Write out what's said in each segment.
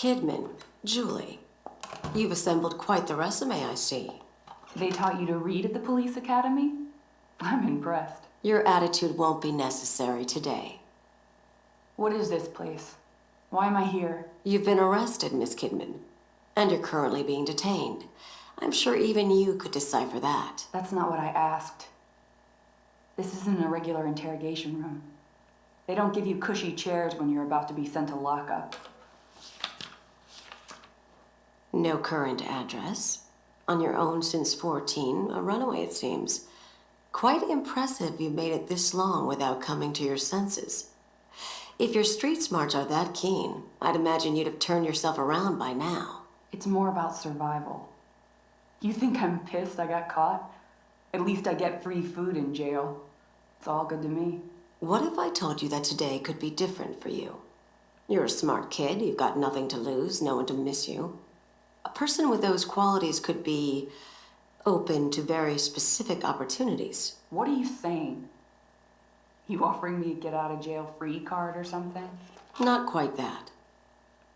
Kidman, Julie. You've assembled quite the resume, I see. They taught you to read at the police academy? I'm impressed. Your attitude won't be necessary today. What is this place? Why am I here? You've been arrested, Miss Kidman, and you're currently being detained. I'm sure even you could decipher that. That's not what I asked. This isn't a regular interrogation room. They don't give you cushy chairs when you're about to be sent to lockup. No current address. On your own since 14, a runaway it seems. Quite impressive you made it this long without coming to your senses. If your street smarts are that keen, I'd imagine you'd have turned yourself around by now. It's more about survival. You think I'm pissed I got caught? At least I get free food in jail. It's all good to me. What if I told you that today could be different for you? You're a smart kid, you've got nothing to lose, no one to miss you. A person with those qualities could be open to very specific opportunities. What are you saying? You offering me a get out of jail free card or something? Not quite that,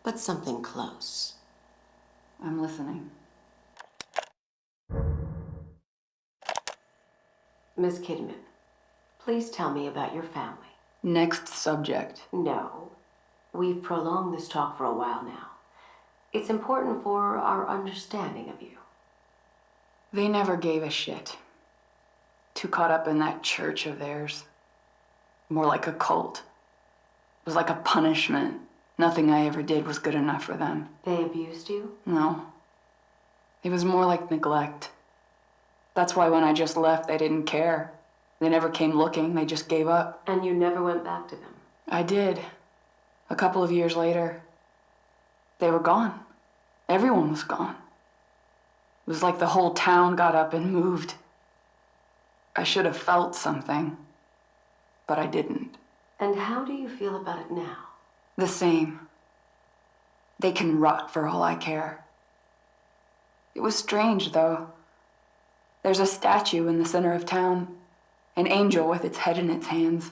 but something close. I'm listening. Miss Kidman, please tell me about your family. Next subject. No, we've prolonged this talk for a while now. It's important for our understanding of you. They never gave a shit. Too caught up in that church of theirs. More like a cult. It was like a punishment. Nothing I ever did was good enough for them. They abused you? No. It was more like neglect. That's why when I just left, they didn't care. They never came looking, they just gave up. And you never went back to them? I did. A couple of years later. They were gone. Everyone was gone. It was like the whole town got up and moved. I should have felt something, but I didn't. And how do you feel about it now? The same. They can rot for all I care. It was strange, though. There's a statue in the center of town, an angel with its head in its hands.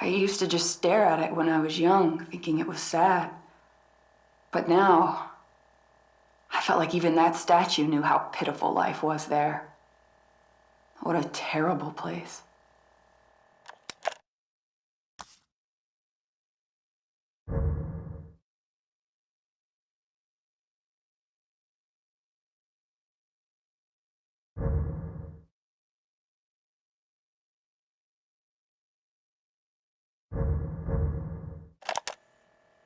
I used to just stare at it when I was young, thinking it was sad. But now, I felt like even that statue knew how pitiful life was there. What a terrible place.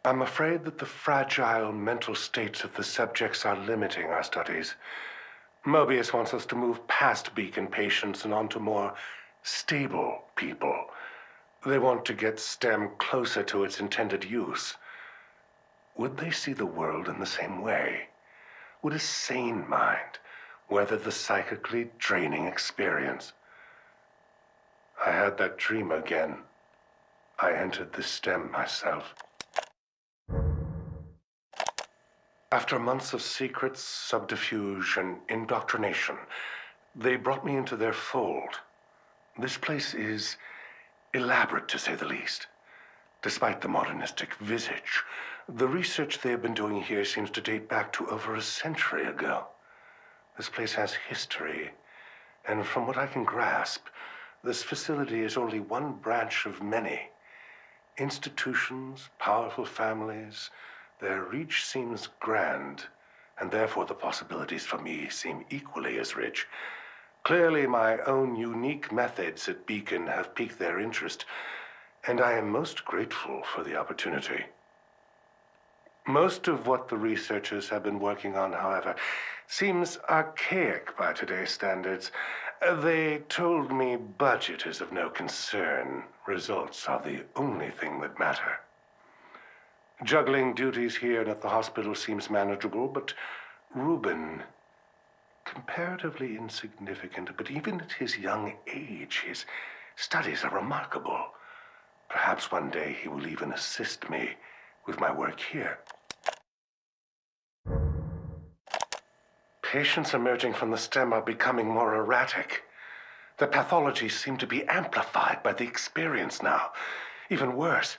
I'm afraid that the fragile mental states of the subjects are limiting our studies. Mobius wants us to move past beacon patients and onto more stable people. They want to get STEM closer to its intended use. Would they see the world in the same way? Would a sane mind weather the psychically draining experience? I had that dream again. I entered the STEM myself. After months of secrets, subterfuge, and indoctrination, they brought me into their fold. This place is elaborate, to say the least. Despite the modernistic visage, the research they have been doing here seems to date back to over a century ago. This place has history, and from what I can grasp, this facility is only one branch of many. Institutions, powerful families, their reach seems grand, and therefore the possibilities for me seem equally as rich. Clearly, my own unique methods at Beacon have piqued their interest, and I am most grateful for the opportunity. Most of what the researchers have been working on, however, seems archaic by today's standards. They told me budget is of no concern. Results are the only thing that matter. Juggling duties here and at the hospital seems manageable, but Reuben, comparatively insignificant, but even at his young age, his studies are remarkable. Perhaps one day he will even assist me with my work here. Patients emerging from the STEM are becoming more erratic. The pathologies seem to be amplified by the experience now. Even worse,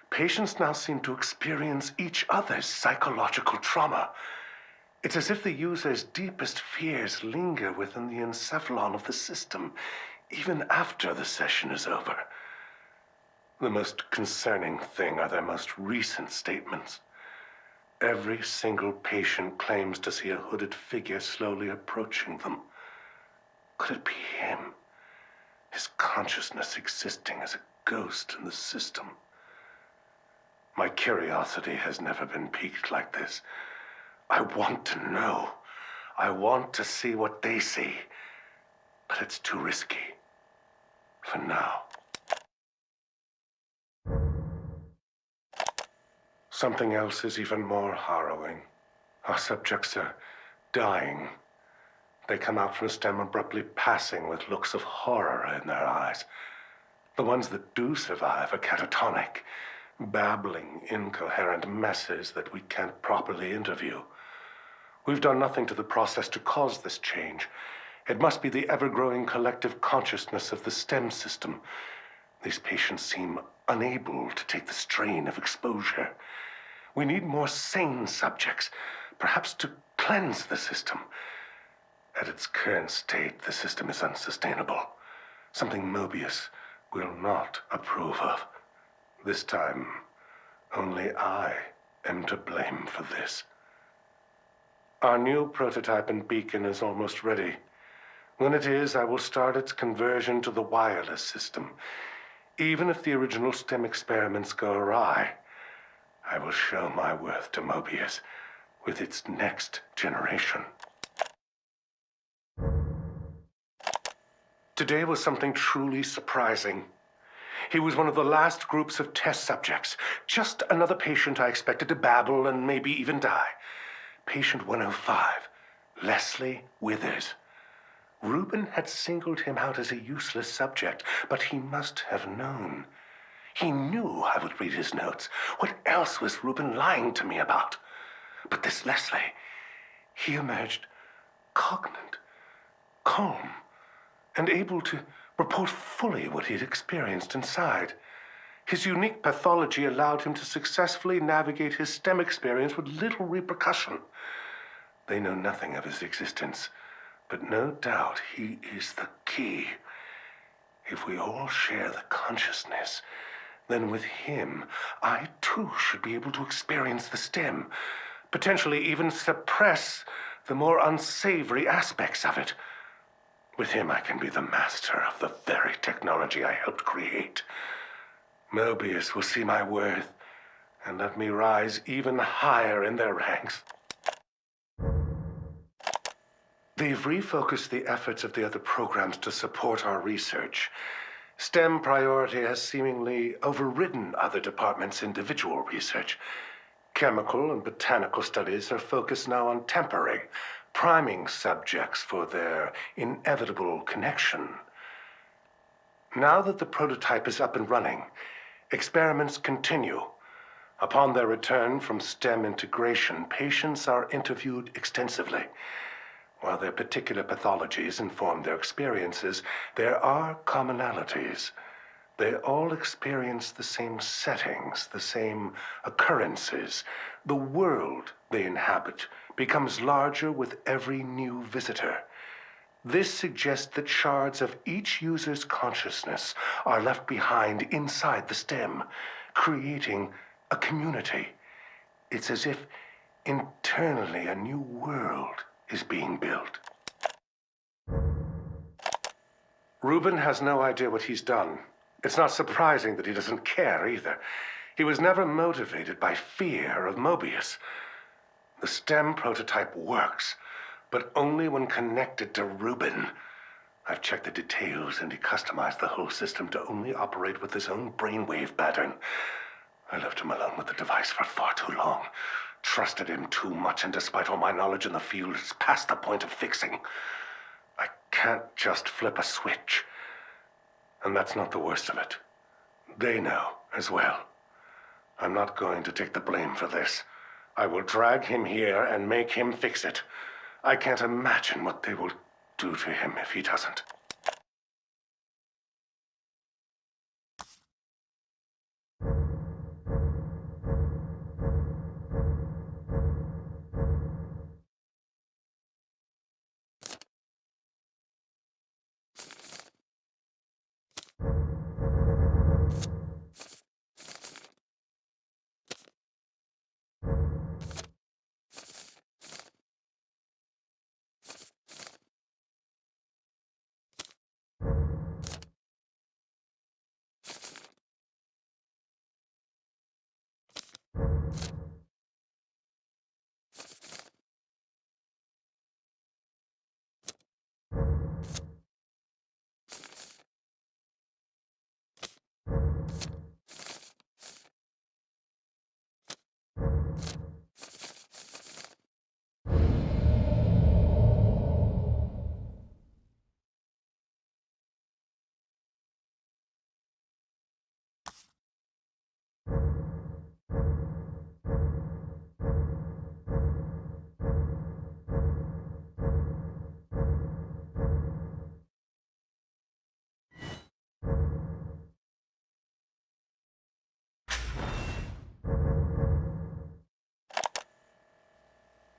Patients now seem to experience each other's psychological trauma. It's as if the user's deepest fears linger within the encephalon of the system, even after the session is over. The most concerning thing are their most recent statements. Every single patient claims to see a hooded figure slowly approaching them. Could it be him? His consciousness existing as a ghost in the system. My curiosity has never been piqued like this. I want to know. I want to see what they see. But it's too risky. For now. Something else is even more harrowing. Our subjects are dying. They come out from STEM abruptly passing with looks of horror in their eyes. The ones that do survive are catatonic, babbling incoherent messes that we can't properly interview. We've done nothing to the process to cause this change. It must be the ever-growing collective consciousness of the STEM system. These patients seem unable to take the strain of exposure. We need more sane subjects, perhaps to cleanse the system. At its current state, the system is unsustainable. Something Mobius will not approve of. This time, only I am to blame for this. Our new prototype and beacon is almost ready. When it is, I will start its conversion to the wireless system. Even if the original STEM experiments go awry, I will show my worth to Mobius with its next generation. Today was something truly surprising. He was one of the last groups of test subjects. Just another patient I expected to babble and maybe even die. Patient 105, Leslie Withers. Reuben had singled him out as a useless subject, but he must have known. He knew I would read his notes. What else was Reuben lying to me about? But this Leslie, he emerged cognate, calm, and able to report fully what he'd experienced inside. His unique pathology allowed him to successfully navigate his STEM experience with little repercussion. They know nothing of his existence, but no doubt he is the key. If we all share the consciousness, then with him, I too should be able to experience the STEM, potentially even suppress the more unsavory aspects of it. With him, I can be the master of the very technology I helped create. Mobius will see my worth and let me rise even higher in their ranks. They've refocused the efforts of the other programs to support our research. STEM priority has seemingly overridden other departments' individual research. Chemical and botanical studies are focused now on tempering, priming subjects for their inevitable connection. Now that the prototype is up and running, experiments continue. Upon their return from STEM integration, patients are interviewed extensively. While their particular pathologies inform their experiences, there are commonalities. They all experience the same settings, the same occurrences. The world they inhabit becomes larger with every new visitor. This suggests that shards of each user's consciousness are left behind inside the STEM, creating a community. It's as if internally a new world is being built. Reuben has no idea what he's done. It's not surprising that he doesn't care either. He was never motivated by fear of Mobius. The STEM prototype works, but only when connected to Reuben. I've checked the details, and he customized the whole system to only operate with his own brainwave pattern. I left him alone with the device for far too long. Trusted him too much, and despite all my knowledge in the field, it's past the point of fixing. I can't just flip a switch. And that's not the worst of it. They know as well. I'm not going to take the blame for this. I will drag him here and make him fix it. I can't imagine what they will do to him if he doesn't.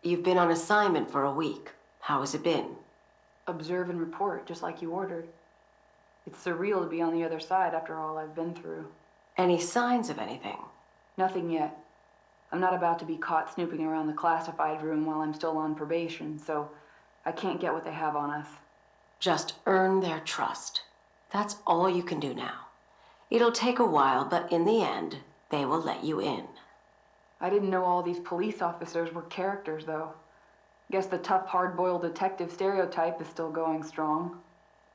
You've been on assignment for a week. How has it been? Observe and report, just like you ordered. It's surreal to be on the other side after all I've been through. Any signs of anything? Nothing yet. I'm not about to be caught snooping around the classified room while I'm still on probation, so I can't get what they have on us. Just earn their trust. That's all you can do now. It'll take a while, but in the end, they will let you in. I didn't know all these police officers were characters, though. Guess the tough, hard-boiled detective stereotype is still going strong.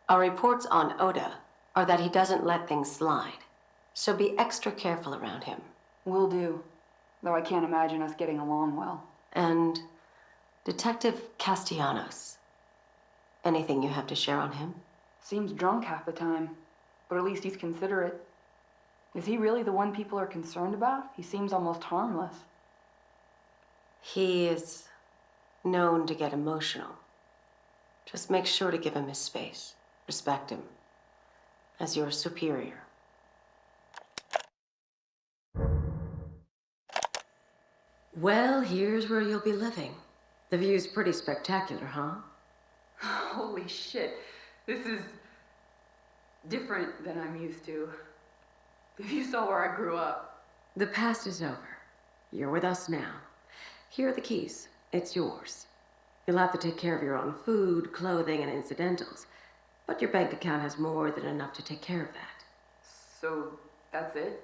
Our reports on Oda are that he doesn't let things slide, so be extra careful around him. Will do, though I can't imagine us getting along well. And Detective Castellanos. Anything you have to share on him? Seems drunk half the time, but at least he's considerate. Is he really the one people are concerned about? He seems almost harmless. He is known to get emotional. Just make sure to give him his space. Respect him as your superior. Well, here's where you'll be living. The view's pretty spectacular, huh? Holy shit. This is different than I'm used to. If you saw where I grew up. The past is over. You're with us now. Here are the keys. It's yours. You'll have to take care of your own food, clothing, and incidentals. But your bank account has more than enough to take care of that. So, that's it?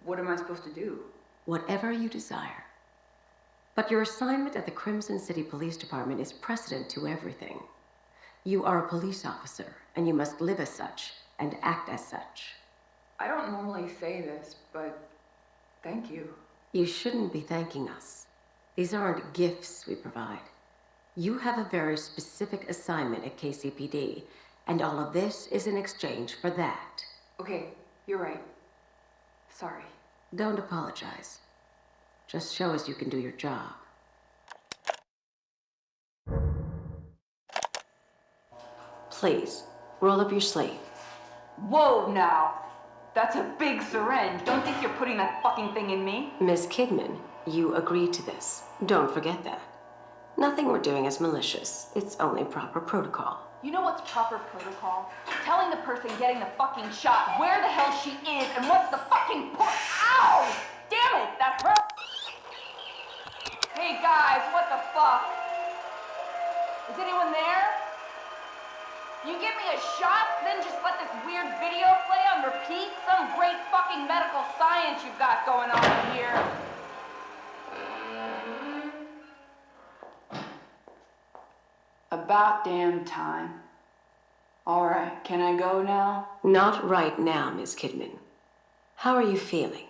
What am I supposed to do? Whatever you desire. But your assignment at the Crimson City Police Department is precedent to everything. You are a police officer, and you must live as such, and act as such. I don't normally say this, but thank you. You shouldn't be thanking us. These aren't gifts we provide. You have a very specific assignment at KCPD, and all of this is in exchange for that. Okay, you're right. Sorry. Don't apologize. Just show us you can do your job. Please, roll up your sleeve. Whoa, now! That's a big syringe. Don't think you're putting that fucking thing in me. Miss Kidman, you agreed to this. Don't forget that. Nothing we're doing is malicious. It's only proper protocol. You know what's proper protocol? Telling the person getting the fucking shot where the hell she is and what's the fucking point. Ow! Damn it, that hurt! Hey guys, what the fuck? Is anyone there? You give me a shot, then just let this weird video play on repeat? Some great fucking medical science you've got going on here. About damn time. All right, can I go now? Not right now, Miss Kidman. How are you feeling?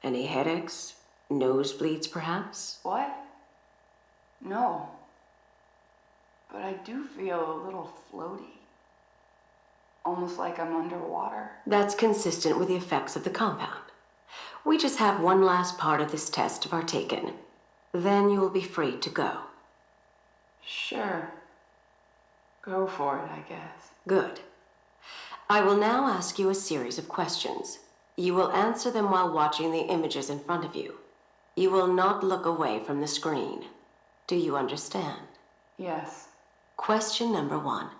Any headaches? Nosebleeds, perhaps? What? No. But I do feel a little floaty. Almost like I'm underwater. That's consistent with the effects of the compound. We just have one last part of this test to partake in. Then you will be free to go. Sure. Go for it, I guess. Good. I will now ask you a series of questions. You will answer them while watching the images in front of you. You will not look away from the screen. Do you understand? Yes. Question number 1.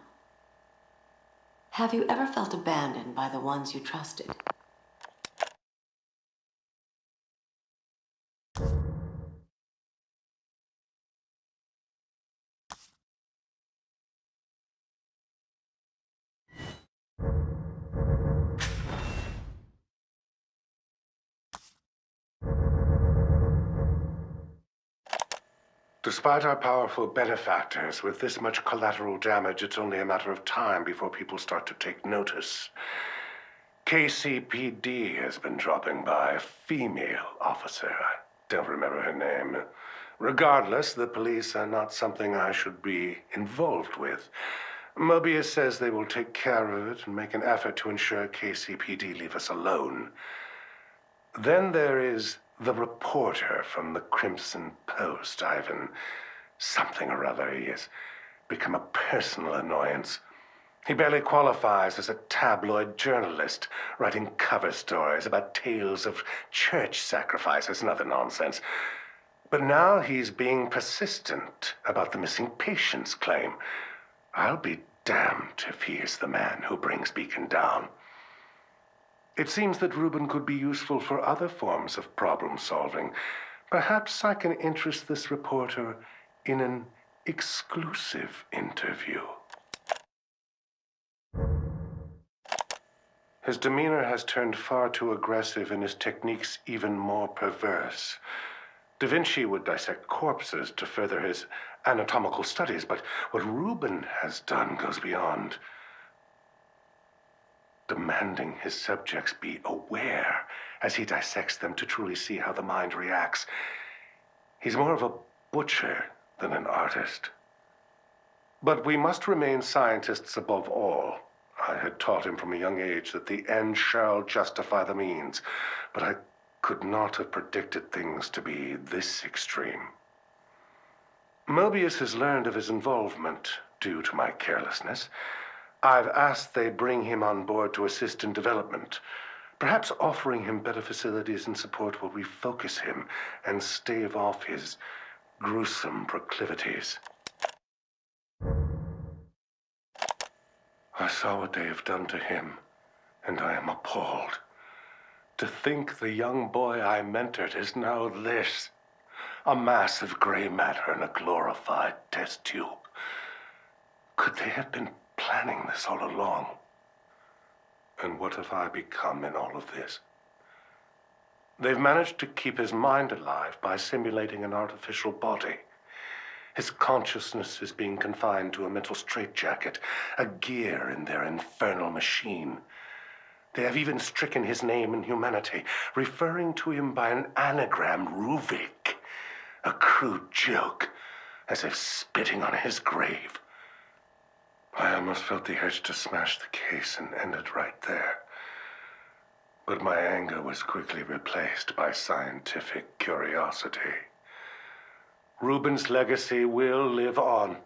Have you ever felt abandoned by the ones you trusted? Despite our powerful benefactors, with this much collateral damage, it's only a matter of time before people start to take notice. KCPD has been dropping by a female officer. I don't remember her name. Regardless, the police are not something I should be involved with. Mobius says they will take care of it and make an effort to ensure KCPD leave us alone. Then there is the reporter from the Crimson Post, Ivan. Something or other. He has become a personal annoyance. He barely qualifies as a tabloid journalist, writing cover stories about tales of church sacrifices and other nonsense. But now he's being persistent about the missing patients claim. I'll be damned if he is the man who brings Beacon down. It seems that Reuben could be useful for other forms of problem solving. Perhaps I can interest this reporter in an exclusive interview. His demeanor has turned far too aggressive and his techniques even more perverse. Da Vinci would dissect corpses to further his anatomical studies, but what Reuben has done goes beyond. Demanding his subjects be aware as he dissects them to truly see how the mind reacts. He's more of a butcher than an artist. But we must remain scientists above all. I had taught him from a young age that the end shall justify the means, but I could not have predicted things to be this extreme. Mobius has learned of his involvement due to my carelessness. I've asked they bring him on board to assist in development. Perhaps offering him better facilities and support will refocus him and stave off his gruesome proclivities. I saw what they have done to him, and I am appalled. To think the young boy I mentored is now this. A mass of gray matter in a glorified test tube. Could they have been planning this all along? And what have I become in all of this? They've managed to keep his mind alive by simulating an artificial body. His consciousness is being confined to a mental straitjacket, a gear in their infernal machine. They have even stricken his name and humanity, referring to him by an anagram, Ruvik. A crude joke, as if spitting on his grave. I almost felt the urge to smash the case and end it right there. But my anger was quickly replaced by scientific curiosity. Reuben's legacy will live on.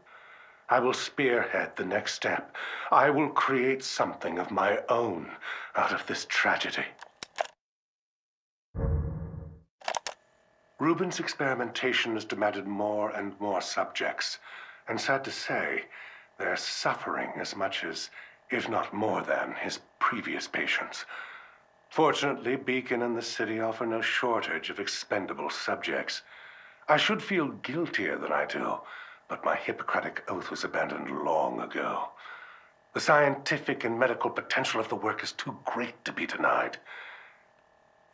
I will spearhead the next step. I will create something of my own out of this tragedy. Reuben's experimentation has demanded more and more subjects, and sad to say, they're suffering as much as, if not more than, his previous patients. Fortunately, Beacon and the city offer no shortage of expendable subjects. I should feel guiltier than I do, but my Hippocratic oath was abandoned long ago. The scientific and medical potential of the work is too great to be denied.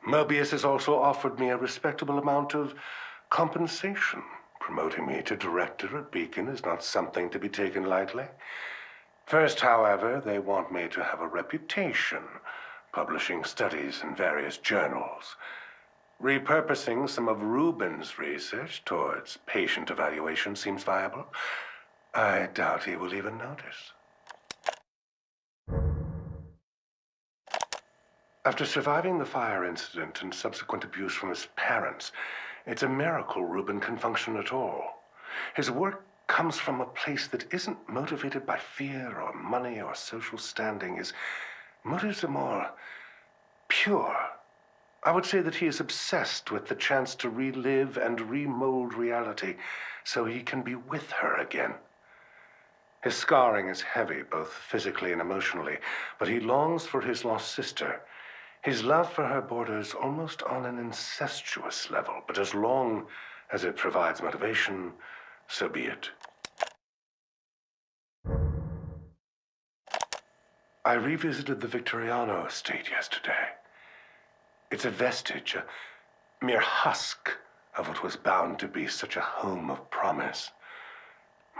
Mobius has also offered me a respectable amount of compensation. Promoting me to director at Beacon is not something to be taken lightly. First, however, they want me to have a reputation, publishing studies in various journals. Repurposing some of Reuben's research towards patient evaluation seems viable. I doubt he will even notice. After surviving the fire incident and subsequent abuse from his parents, it's a miracle Reuben can function at all. His work comes from a place that isn't motivated by fear or money or social standing. His motives are more pure. I would say that he is obsessed with the chance to relive and remold reality so he can be with her again. His scarring is heavy, both physically and emotionally, but he longs for his lost sister. His love for her borders almost on an incestuous level, but as long as it provides motivation, so be it. I revisited the Victoriano estate yesterday. It's a vestige, a mere husk of what was bound to be such a home of promise.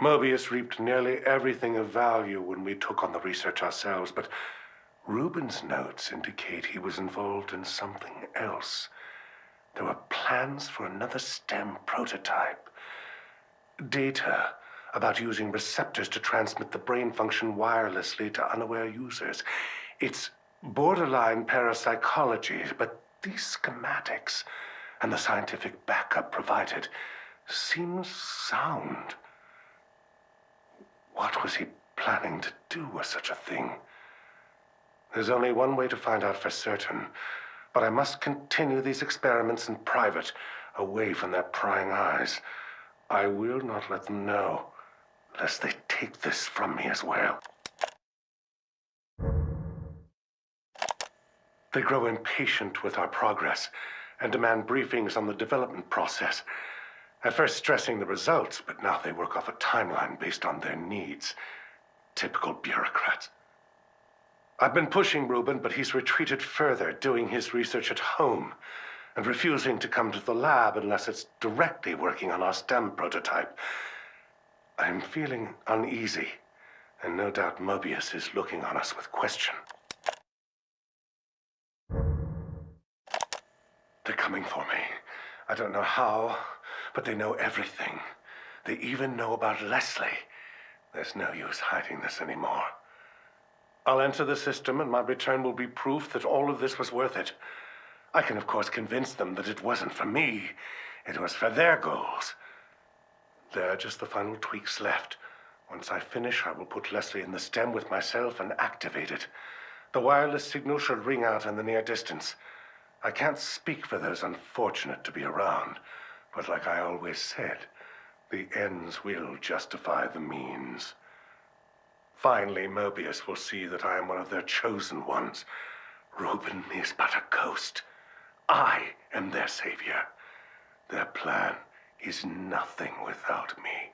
Mobius reaped nearly everything of value when we took on the research ourselves, but Reuben's notes indicate he was involved in something else. There were plans for another STEM prototype. Data about using receptors to transmit the brain function wirelessly to unaware users. It's borderline parapsychology, but these schematics and the scientific backup provided seems sound. What was he planning to do with such a thing? There's only one way to find out for certain. But I must continue these experiments in private, away from their prying eyes. I will not let them know, lest they take this from me as well. They grow impatient with our progress and demand briefings on the development process. At first stressing the results, but now they work off a timeline based on their needs. Typical bureaucrats. I've been pushing Ruben, but he's retreated further, doing his research at home, and refusing to come to the lab unless it's directly working on our STEM prototype. I'm feeling uneasy, and no doubt Mobius is looking on us with question. They're coming for me. I don't know how, but they know everything. They even know about Leslie. There's no use hiding this anymore. I'll enter the system, and my return will be proof that all of this was worth it. I can, of course, convince them that it wasn't for me. It was for their goals. There are just the final tweaks left. Once I finish, I will put Leslie in the stem with myself and activate it. The wireless signal should ring out in the near distance. I can't speak for those unfortunate to be around, but like I always said, the ends will justify the means. Finally, Mobius will see that I am one of their chosen ones. Ruben is but a ghost. I am their savior. Their plan is nothing without me.